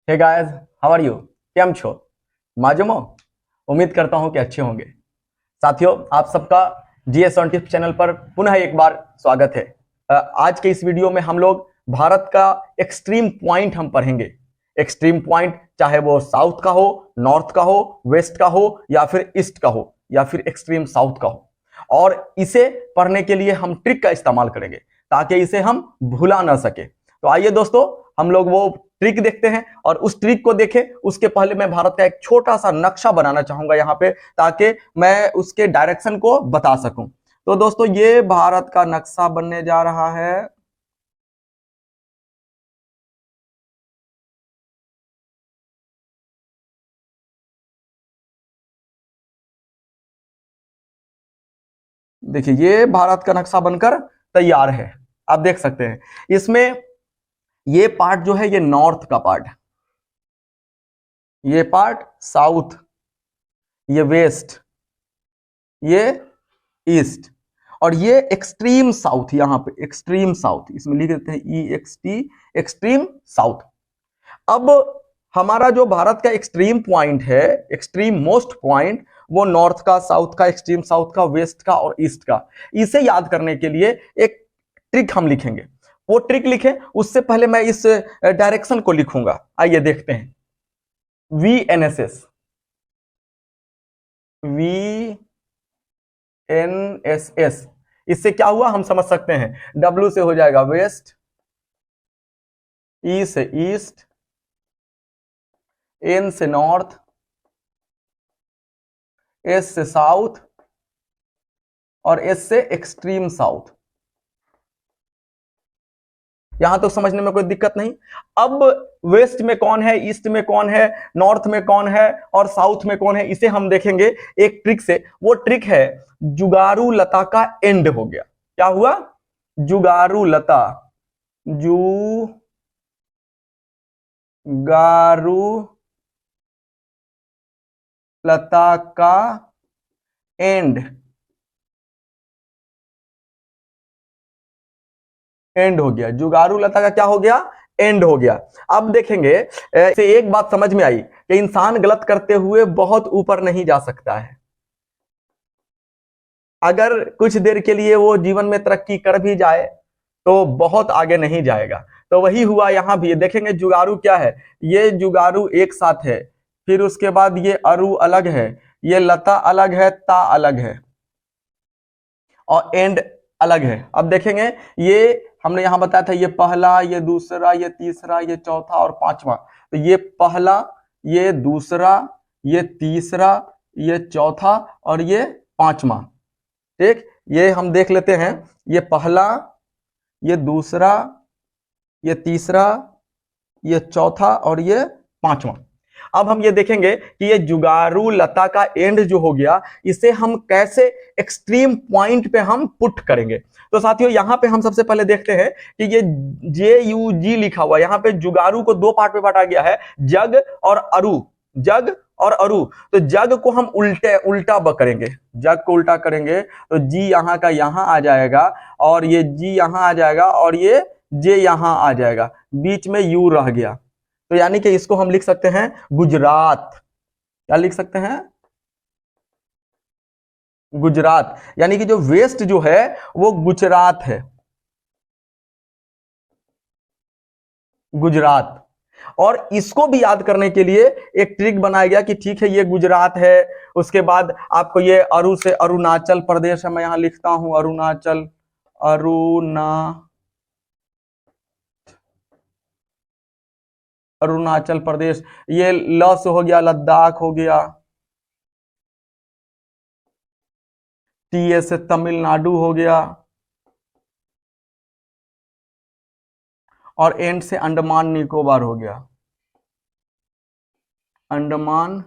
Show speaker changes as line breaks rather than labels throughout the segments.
Hey guys, how are you? केम छो? माजमो। उम्मीद करता हूं कि अच्छे होंगे। साथियों, आप सबका जीएस ऑन टिप्स चैनल पर पुनः एक बार स्वागत है। आज के इस वीडियो में हम लोग भारत का एक्सट्रीम पॉइंट हम पढ़ेंगे। एक्सट्रीम पॉइंट चाहे वो साउथ का हो, नॉर्थ का हो, वेस्ट का हो या फिर ईस्ट का हो या फिर एक्सट्रीम साउथ का हो। और इसे पढ़ने के लिए हम ट्रिक का इस्तेमाल करेंगे ताकि इसे हम भुला ना सके। तो आइए दोस्तों, हम लोग वो ट्रिक देखते हैं और उस ट्रिक को देखें उसके पहले मैं भारत का एक छोटा सा नक्शा बनाना चाहूंगा यहाँ पे, ताकि मैं उसके डायरेक्शन को बता सकूं। तो दोस्तों, ये भारत का नक्शा बनने जा रहा है। देखिए, ये भारत का नक्शा बनकर तैयार है। आप देख सकते हैं इसमें ये पार्ट जो है ये नॉर्थ का पार्ट है, ये पार्ट साउथ, ये वेस्ट, ये ईस्ट और ये एक्सट्रीम साउथ। यहां पे एक्सट्रीम साउथ इसमें लिख देते हैं EXT, एक्सट्रीम साउथ। अब हमारा जो भारत का एक्सट्रीम पॉइंट है, एक्सट्रीम मोस्ट पॉइंट, वो नॉर्थ का, साउथ का, एक्सट्रीम साउथ का, वेस्ट का और ईस्ट का। इसे याद करने के लिए एक ट्रिक हम लिखेंगे। वो ट्रिक लिखें उससे पहले मैं इस डायरेक्शन को लिखूंगा। आइए देखते हैं। VNSS, VNSS, इससे क्या हुआ हम समझ सकते हैं। W से हो जाएगा वेस्ट, E से ईस्ट, N से नॉर्थ, S से साउथ और S से एक्सट्रीम साउथ। यहां तो समझने में कोई दिक्कत नहीं। अब वेस्ट में कौन है, ईस्ट में कौन है, नॉर्थ में कौन है और साउथ में कौन है, इसे हम देखेंगे एक ट्रिक से। वो ट्रिक है जुगारू लता का एंड हो गया। क्या हुआ? जुगारू लता, जुगारू लता का एंड, एंड हो गया। जुगारू लता का क्या हो गया? एंड हो गया। अब देखेंगे, से एक बात समझ में आई कि इंसान गलत करते हुए बहुत ऊपर नहीं जा सकता है। अगर कुछ देर के लिए वो जीवन में तरक्की कर भी जाए तो बहुत आगे नहीं जाएगा। तो वही हुआ यहां भी। देखेंगे जुगारू क्या है, ये जुगारू एक साथ है, फिर उसके बाद ये अरु अलग है, ये लता अलग है, ता अलग है और एंड अलग है। अब देखेंगे, ये हमने यहां बताया था, ये पहला, ये दूसरा, ये तीसरा, ये चौथा और पांचवा। तो ये पहला, ये दूसरा, ये तीसरा, ये चौथा और ये पांचवा। ठीक, ये हम देख लेते हैं। ये पहला, ये दूसरा, ये तीसरा, ये चौथा और ये पांचवा। अब हम ये देखेंगे कि ये जुगारू लता का एंड जो हो गया, इसे हम कैसे एक्सट्रीम पॉइंट पे हम पुट करेंगे। तो साथियों, यहां पे हम सबसे पहले देखते हैं कि ये JUG लिखा हुआ, यहां पे जुगारू को दो पार्ट में बांटा गया है, जग और अरु। जग और अरु। तो जग को हम उल्टा करेंगे, जग को उल्टा करेंगे तो जी यहां का यहां आ जाएगा और ये जी यहां आ जाएगा और ये जे यहां आ जाएगा, बीच में यू रह गया। तो यानी कि इसको हम लिख सकते हैं गुजरात। क्या लिख सकते हैं? गुजरात। यानी कि जो वेस्ट जो है वो गुजरात है, गुजरात। और इसको भी याद करने के लिए एक ट्रिक बनाया गया कि ठीक है ये गुजरात है, उसके बाद आपको ये अरु से अरुणाचल प्रदेश है, मैं यहां लिखता हूं अरुणाचल, अरुणाचल प्रदेश। ये ल से हो गया लद्दाख हो गया, TA से तमिलनाडु हो गया और एंड से अंडमान निकोबार हो गया, अंडमान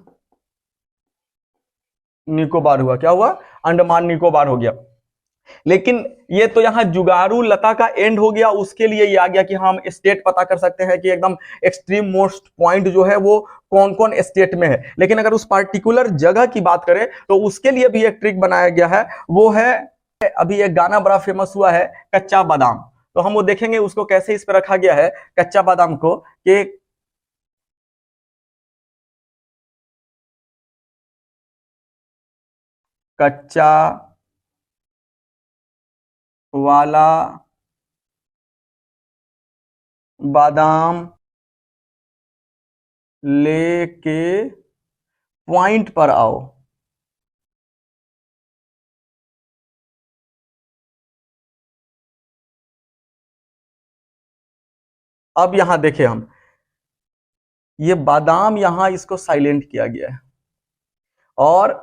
निकोबार हुआ। क्या हुआ? अंडमान निकोबार हो गया। लेकिन ये तो यहां जुगारू लता का एंड हो गया, उसके लिए ये आ गया कि हम स्टेट पता कर सकते हैं कि एकदम एक्सट्रीम मोस्ट पॉइंट जो है वो कौन कौन स्टेट में है। लेकिन अगर उस पार्टिकुलर जगह की बात करें तो उसके लिए भी एक ट्रिक बनाया गया है। वो है, अभी एक गाना बड़ा फेमस हुआ है, कच्चा बादाम। तो हम वो देखेंगे उसको कैसे इस पर रखा गया है, कच्चा बादाम को, कि कच्चा वाला बादाम लेके पॉइंट पर आओ। अब यहां देखें हम, ये बादाम यहां इसको साइलेंट किया गया है और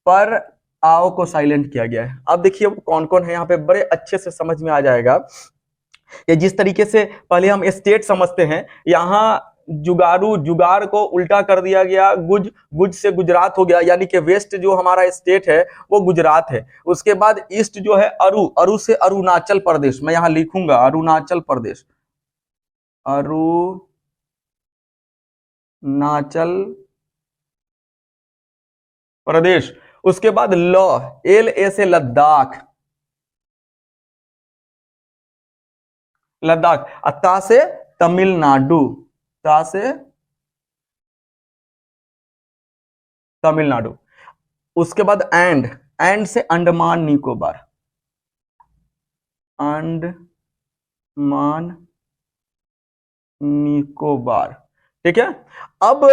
पर आओ को साइलेंट किया गया है। अब देखिए कौन कौन है यहाँ पे, बड़े अच्छे से समझ में आ जाएगा। ये जिस तरीके से पहले हम स्टेट समझते हैं, यहाँ जुगारू, जुगाड़ को उल्टा कर दिया गया, गुज, गुज से गुजरात हो गया, यानी कि वेस्ट जो हमारा स्टेट है वो गुजरात है। उसके बाद ईस्ट जो है अरु, अरु से अरुणाचल प्रदेश, मैं यहां लिखूंगा अरुणाचल प्रदेश, अरुणाचल प्रदेश। उसके बाद ल, एल ए से लद्दाख, लद्दाख, ता से तमिलनाडु, ता से तमिलनाडु। उसके बाद एंड, एंड से अंडमान निकोबार, अंडमान निकोबार। ठीक है। अब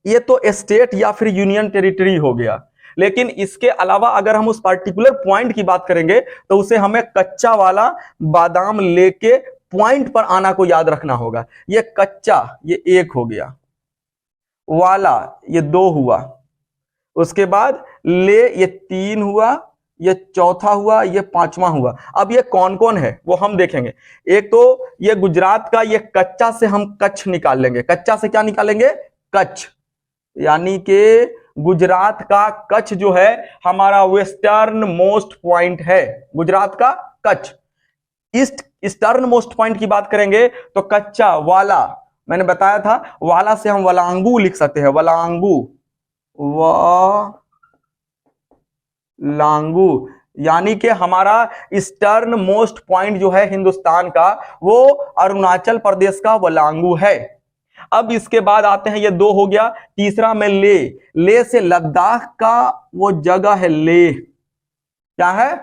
ये तो स्टेट या फिर यूनियन टेरिटरी हो गया, लेकिन इसके अलावा अगर हम उस पर्टिकुलर पॉइंट की बात करेंगे तो उसे हमें कच्चा वाला बादाम लेके पॉइंट पर आना को याद रखना होगा। ये कच्चा, ये एक हो गया, वाला ये दो हुआ, उसके बाद ले ये तीन हुआ, ये चौथा हुआ, ये पांचवा हुआ। अब ये कौन कौन है वो हम देखेंगे। एक तो ये गुजरात का, ये कच्चा से हम कच्छ निकाल लेंगे। कच्चा से क्या निकालेंगे? कच्छ, यानी कि गुजरात का कच्छ जो है हमारा वेस्टर्न मोस्ट पॉइंट है, गुजरात का Kutch. East eastern most point की बात करेंगे तो कच्चा वाला, मैंने बताया था वाला से हम वलांगू लिख सकते हैं, वलांगू, लांगू, यानी कि हमारा ईस्टर्न मोस्ट पॉइंट जो है हिंदुस्तान का वो अरुणाचल प्रदेश का वलांगू है। अब इसके बाद आते हैं, ये दो हो गया, तीसरा में ले, ले से लद्दाख का वो जगह है ले, क्या है?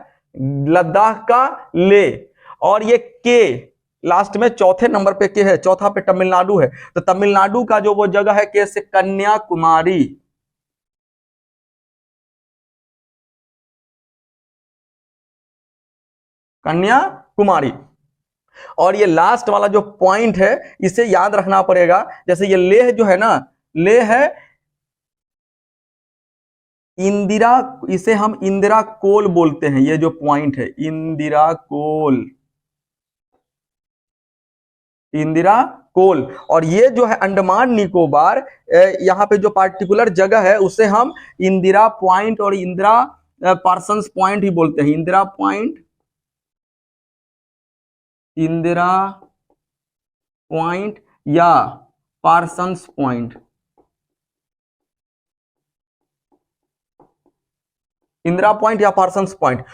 लद्दाख का ले। और ये के लास्ट में चौथे नंबर पे के है, चौथा पे तमिलनाडु है, तो तमिलनाडु का जो वो जगह है के से कन्याकुमारी, कन्याकुमारी। और ये लास्ट वाला जो पॉइंट है इसे याद रखना पड़ेगा। जैसे ये लेह जो है ना, लेह है इंदिरा, इसे हम इंदिरा कोल बोलते हैं, ये जो पॉइंट है इंदिरा कोल, इंदिरा कोल। और ये जो है अंडमान निकोबार, यहाँ पे जो पार्टिकुलर जगह है उसे हम इंदिरा पॉइंट और इंदिरा पार्सन्स पॉइंट ही बोलते हैं, इंदिरा पॉइंट, इंदिरा पॉइंट या पार्सन्स पॉइंट, इंदिरा पॉइंट या पार्सन्स पॉइंट।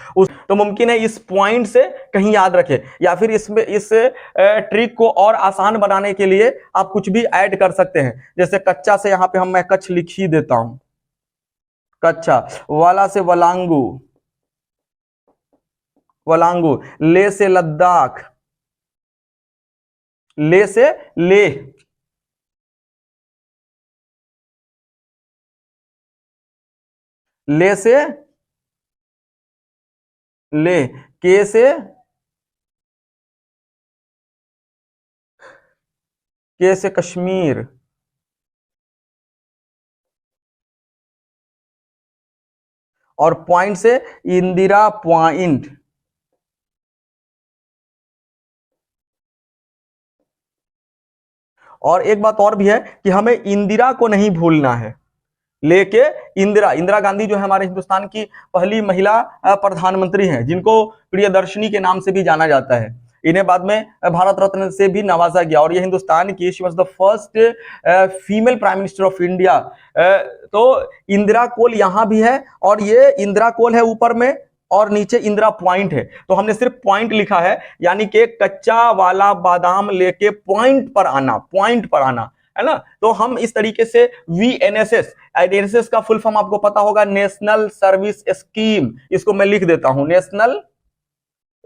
तो मुमकिन है इस पॉइंट से कहीं याद रखें, या फिर इसमें इस ट्रिक को और आसान बनाने के लिए आप कुछ भी ऐड कर सकते हैं। जैसे कच्चा से यहां पे मैं कच्छ लिख ही देता हूं, कच्चा, वाला से वलांगू, वलांगू, ले से लद्दाख, ले से ले, ले से ले, के से कश्मीर, और पॉइंट से इंदिरा पॉइंट। और एक बात और भी है कि हमें इंदिरा को नहीं भूलना है, लेके इंदिरा, इंदिरा गांधी जो है हमारे हिंदुस्तान की पहली महिला प्रधानमंत्री हैं, जिनको प्रियदर्शनी के नाम से भी जाना जाता है। इन्हें बाद में भारत रत्न से भी नवाजा गया, और ये हिंदुस्तान की, she was the first female prime minister of India. तो इंदिरा कोल यहां भी है, और ये इंदिरा कोल है ऊपर में, और नीचे इंदिरा पॉइंट है। तो हमने सिर्फ पॉइंट लिखा है, यानी कि कच्चा वाला बादाम लेके पॉइंट पर आना, पॉइंट पर आना। है ना। तो हम इस तरीके से वीएनएसएस, एनएसएस का फुल फॉर्म आपको पता होगा, नेशनल सर्विस स्कीम, इसको मैं लिख देता हूं, national,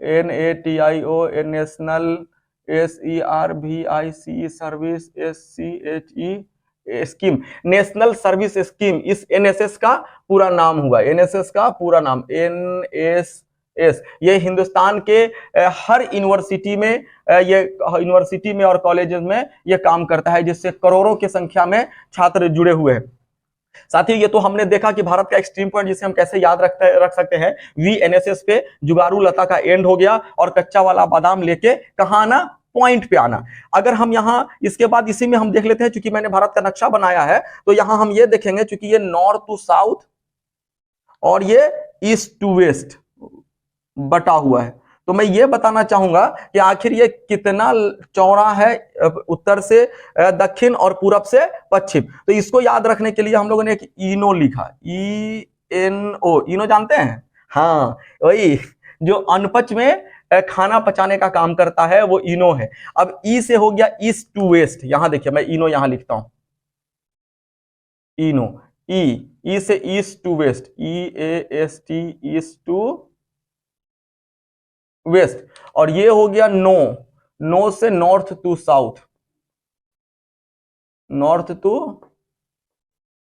NATIO, national, SERVIC, service, SCHE scheme, national service scheme, इस एनएसएस का पूरा नाम हुआ, एनएसएस का पूरा नाम NSS। ये हिंदुस्तान के हर यूनिवर्सिटी में, ये यूनिवर्सिटी में और कॉलेजेस में ये काम करता है, जिससे करोड़ों की संख्या में छात्र जुड़े हुए हैं। साथ ही ये तो हमने देखा कि भारत का एक्सट्रीम पॉइंट जिसे हम कैसे याद रख सकते हैं, वीएनएसएस पे जुगारू लता का एंड हो गया और कच्चा वाला बादाम लेके कहां आना, पॉइंट पे आना। अगर हम यहां इसके बाद इसी में हम देख लेते हैं, चूंकि मैंने भारत का नक्शा बनाया है तो यहां हम ये देखेंगे, चूंकि ये नॉर्थ टू साउथ और ये ईस्ट टू वेस्ट बटा हुआ है, तो मैं ये बताना चाहूंगा कि आखिर ये कितना चौड़ा है, उत्तर से दक्षिण और पूरब से पश्चिम। तो इसको याद रखने के लिए हम लोगों ने एक इनो लिखा, ENO, इनो जानते हैं? हाँ, वही जो अनपच में खाना पचाने का काम करता है वो इनो है। अब ई से हो गया ईस्ट टू वेस्ट, यहां देखिए मैं इनो यहां लिखता हूं, इनो, ई से east to west, EAST, east to west, और ये हो गया नो से north to south, north to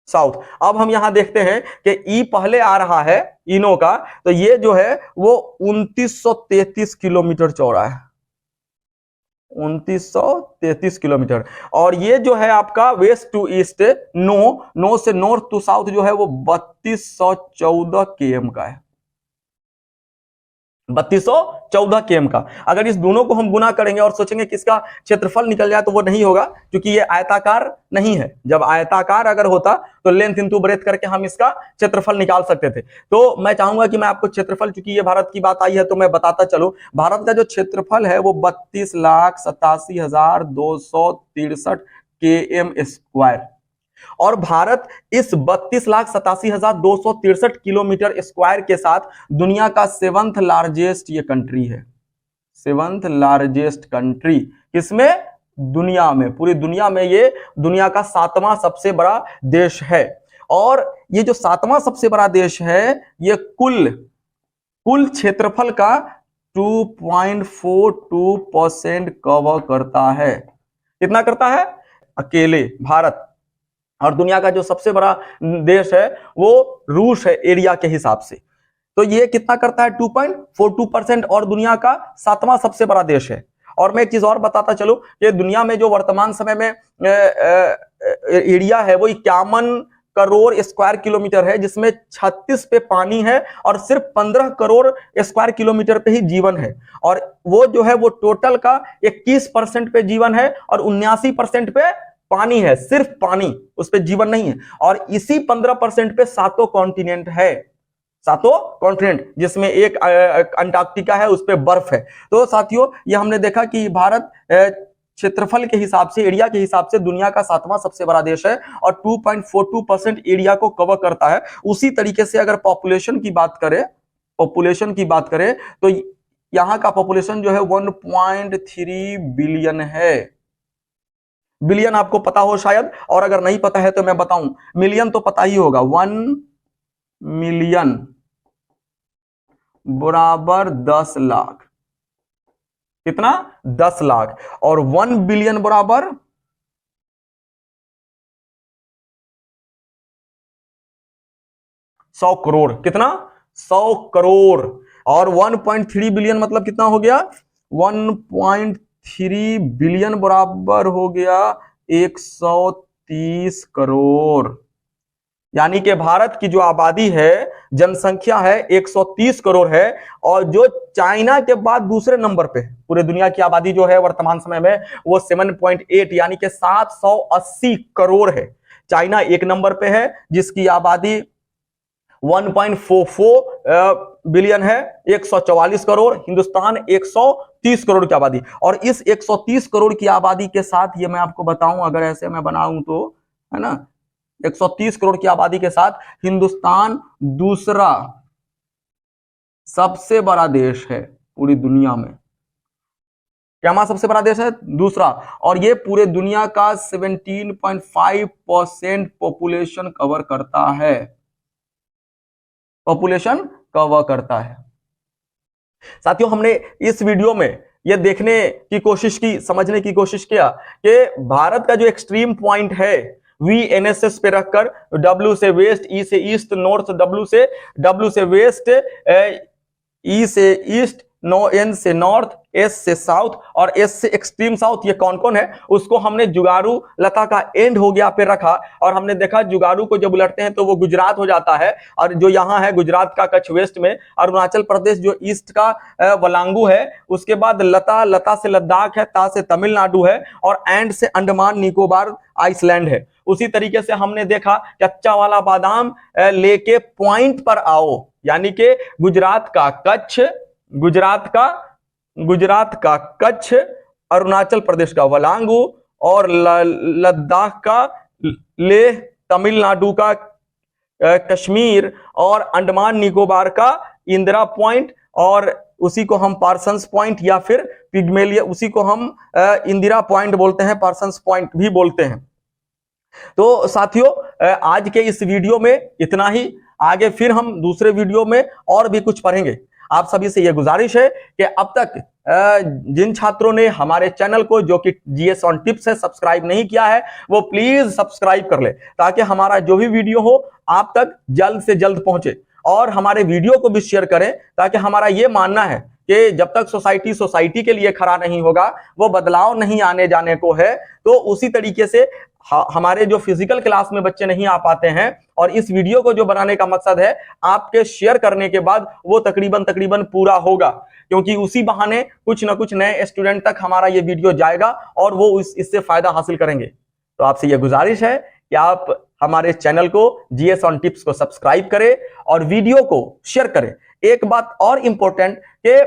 south. अब हम यहां देखते हैं कि ई पहले आ रहा है इनो का, तो ये जो है वो 2933 किलोमीटर चौड़ा है, 2933 किलोमीटर। और ये जो है आपका वेस्ट टू ईस्ट, नो से नॉर्थ टू साउथ जो है वो 3214 km का है, 3214 km का। अगर इस दोनों को हम गुना करेंगे और सोचेंगे कि इसका क्षेत्रफल निकल जाए तो वो नहीं होगा, क्योंकि ये आयताकार नहीं है। जब आयताकार अगर होता तो लेंथ इंटू ब्रेथ करके हम इसका क्षेत्रफल निकाल सकते थे। तो मैं चाहूंगा कि मैं आपको क्षेत्रफल, चूंकि ये भारत की बात आई है तो मैं बताता चलूं, भारत का जो क्षेत्रफल है वो 32,87,263 km², और भारत इस 32,87,263 किलोमीटर स्क्वायर के साथ दुनिया का 7th लार्जेस्ट ये कंट्री है, 7th लार्जेस्ट कंट्री। किसमें? दुनिया में, पूरी दुनिया में ये दुनिया का 7वां सबसे बड़ा देश है। और ये जो 7वां सबसे बड़ा देश है, ये कुल क्षेत्रफल का 2.42% कवर करता है। कितना करता है अकेले भारत? और दुनिया का जो सबसे बड़ा देश है वो रूस है एरिया के हिसाब से। तो ये कितना करता है? 2.42%, और दुनिया का 7वां सबसे बड़ा देश है। और मैं एक चीज और बताता चलूं कि दुनिया में जो वर्तमान समय में एरिया है वो 51 करोड़ स्क्वायर किलोमीटर है, जिसमें 36 पे पानी है और सिर्फ 15 करोड़ स्क्वायर किलोमीटर पे ही जीवन है। और वो जो है वो टोटल का 21% पे जीवन है और 79% पे पानी है, सिर्फ पानी, उस पे जीवन नहीं है। और इसी 15% पे 7 कॉन्टिनेंट है, 7 कॉन्टिनेंट, जिसमें एक अंटार्कटिका है, उस पे बर्फ है। तो साथियों, ये हमने देखा कि भारत क्षेत्रफल के हिसाब से, एरिया के हिसाब से दुनिया का 7वां सबसे बड़ा देश है और 2.42% एरिया को कवर करता है। उसी तरीके से अगर पॉपुलेशन की बात करें तो यहां का पॉपुलेशन जो है 1.3 बिलियन है। बिलियन आपको पता हो शायद, और अगर नहीं पता है तो मैं बताऊं, मिलियन तो पता ही होगा। 1 मिलियन बराबर 10 लाख। कितना? 10 लाख। और 1 बिलियन बराबर 100 करोड़। कितना? 100 करोड़। और 1.3 बिलियन मतलब कितना हो गया? 1.3 बिलियन बराबर हो गया 130 करोड़। यानी कि भारत की जो आबादी है, जनसंख्या है, 130 करोड़ है। और जो चाइना के बाद दूसरे नंबर पे पूरे दुनिया की आबादी जो है वर्तमान समय में वो 7.8 यानी कि 780 करोड़ है। चाइना एक नंबर पे है जिसकी आबादी 1.44 बिलियन है, 144 करोड़। हिंदुस्तान 130 करोड़ की आबादी। और इस 130 करोड़ की आबादी के साथ ये मैं आपको बताऊं, अगर ऐसे मैं बनाऊं तो, है ना, 130 करोड़ की आबादी के साथ हिंदुस्तान दूसरा सबसे बड़ा देश है पूरी दुनिया में। क्या हमारा सबसे बड़ा देश है? दूसरा। और ये पूरे दुनिया का 17.5% पॉपुलेशन कवर करता है, पॉपुलेशन कवर करता है। साथियों, हमने इस वीडियो में ये देखने की कोशिश की, समझने की कोशिश किया कि भारत का जो एक्सट्रीम पॉइंट है VNSS पे रखकर, W से वेस्ट, E से ईस्ट, नॉर्थ, W से वेस्ट, E से ईस्ट, N से नॉर्थ, S से साउथ और S से एक्सट्रीम साउथ, ये कौन कौन है उसको हमने जुगारू लता का एंड हो गया पे रखा। और हमने देखा जुगारू को जब उलटते हैं तो वो गुजरात हो जाता है, और जो यहाँ है गुजरात का कच्छ वेस्ट में, अरुणाचल प्रदेश जो ईस्ट का वलांगू है, उसके बाद लता से लद्दाख है, ता से तमिलनाडु है, और एंड से अंडमान निकोबार आइसलैंड है। उसी तरीके से हमने देखा कच्चा वाला बादाम लेके पॉइंट पर आओ, यानी कि गुजरात का कच्छ, अरुणाचल प्रदेश का वलांगू, और लद्दाख का लेह, तमिलनाडु का कश्मीर, और अंडमान निकोबार का इंदिरा पॉइंट, और उसी को हम पार्सन्स पॉइंट या फिर पिग्मेलिया, उसी को हम इंदिरा पॉइंट बोलते हैं, पार्सन्स पॉइंट भी बोलते हैं। तो साथियों, आज के इस वीडियो में इतना ही। आगे फिर हम दूसरे वीडियो में और भी कुछ पढ़ेंगे। आप सभी से यह गुजारिश है कि अब तक जिन छात्रों ने हमारे चैनल को, जो कि जीएस ऑन टिप्स है, सब्सक्राइब नहीं किया है, वो प्लीज सब्सक्राइब कर ले, ताकि हमारा जो भी वीडियो हो आप तक जल्द से जल्द पहुंचे। और हमारे वीडियो को भी शेयर करें, ताकि हमारा ये मानना है कि जब तक सोसाइटी के लिए खड़ा नहीं होगा, वो बदलाव नहीं आने जाने को है। तो उसी तरीके से हमारे जो फिजिकल क्लास में बच्चे नहीं आ पाते हैं, और इस वीडियो को जो बनाने का मकसद है आपके शेयर करने के बाद वो तकरीबन पूरा होगा, क्योंकि उसी बहाने कुछ ना कुछ नए स्टूडेंट तक हमारा ये वीडियो जाएगा और वो इससे फायदा हासिल करेंगे। तो आपसे ये गुजारिश है कि आप हमारे चैनल को, जीएस ऑन टिप्स को सब्सक्राइब करें और वीडियो को शेयर करें। एक बात और इंपॉर्टेंट कि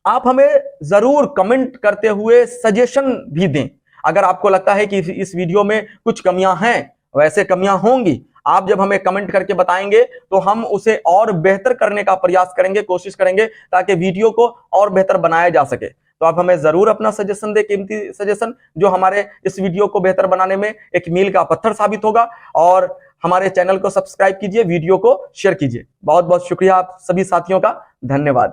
आप हमें जरूर कमेंट करते हुए सजेशन भी दें। अगर आपको लगता है कि इस वीडियो में कुछ कमियां हैं, वैसे कमियां होंगी, आप जब हमें कमेंट करके बताएंगे तो हम उसे और बेहतर करने का प्रयास करेंगे, कोशिश करेंगे, ताकि वीडियो को और बेहतर बनाया जा सके। तो आप हमें जरूर अपना सजेशन दें, कीमती सजेशन, जो हमारे इस वीडियो को बेहतर बनाने में एक मील का पत्थर साबित होगा। और हमारे चैनल को सब्सक्राइब कीजिए, वीडियो को शेयर कीजिए। बहुत बहुत शुक्रिया आप सभी साथियों का, धन्यवाद।